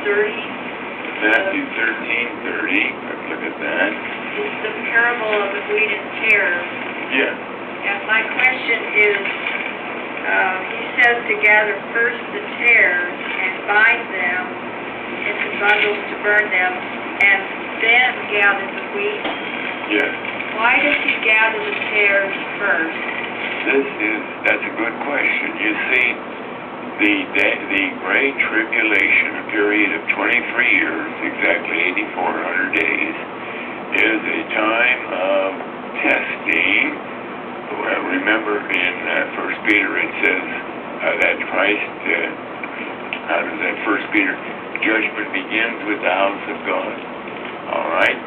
13:30. Matthew 13:30. Let's look at that. It's the parable of the wheat and tares. Yeah. And my question is, he says to gather first the tares and bind them into bundles to burn them, and then gather the wheat. Yeah. Why does he gather the tares first? That's a good question. You see, the Great Tribulation, a period of 23 years, exactly 8,400 days, is a time of testing. Well, remember in 1 Peter it says that Christ, how does that 1 Peter, judgment begins with the house of God. All right?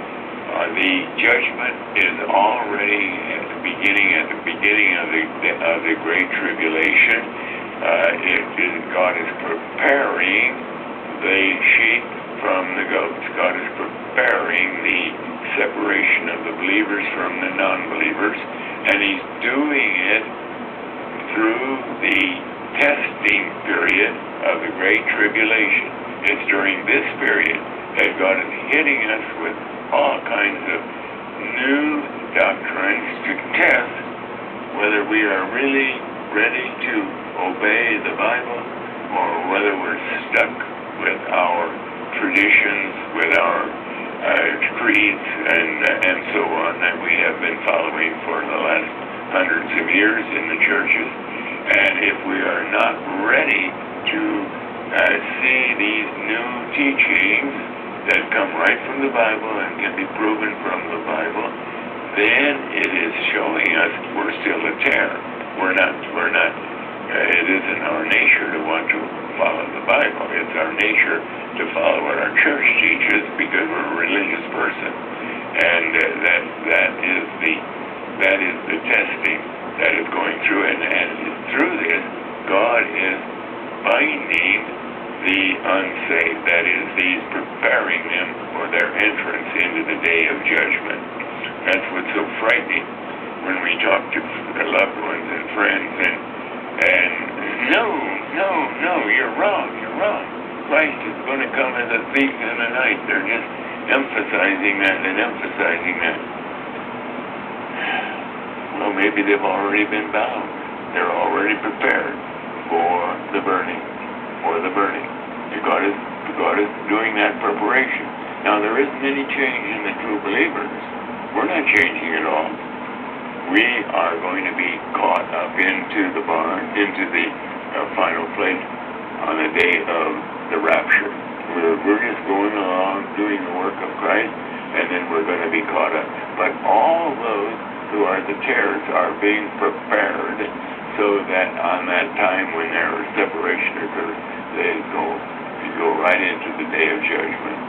The judgment is already at the beginning of the Great Tribulation. God is preparing the sheep from the goats. God is preparing the separation of the believers from the non-believers, and He's doing it through the testing period of the Great Tribulation. It's during this period that God is hitting us with all kinds of new doctrines to test whether we are really ready to obey the Bible or whether we're stuck with our traditions, with our creeds, and so on that we have been following for the last hundreds of years in the churches. And if we are not ready to see these new teachings that come right from the Bible and can be proven from the Bible, then it is showing us we're still a tare. We're not, it isn't our nature to want to follow the Bible. It's our nature to follow what our church teaches because we're a religious person. And that is the testing that is going through. And through this, God is binding the unsaved. That is, He's preparing them for their entrance into the day of judgment. That's what's so frightening when we talk to loved ones and friends and no, you're wrong. Christ is going to come as a thief in the night. They're just emphasizing that. Well, maybe they've already been bound. They're already prepared for the burning. God is doing that preparation. Now, there isn't any change in the true believers. We're not changing at all. We are going to be caught up into the barn, into the final place on the day of the rapture. We're just going along doing the work of Christ, and then we're going to be caught up. But all those who are the tares are being prepared so that on that time when their separation occurs, they go right into the day of judgment.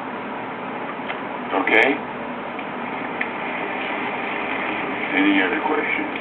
Okay? Any other questions?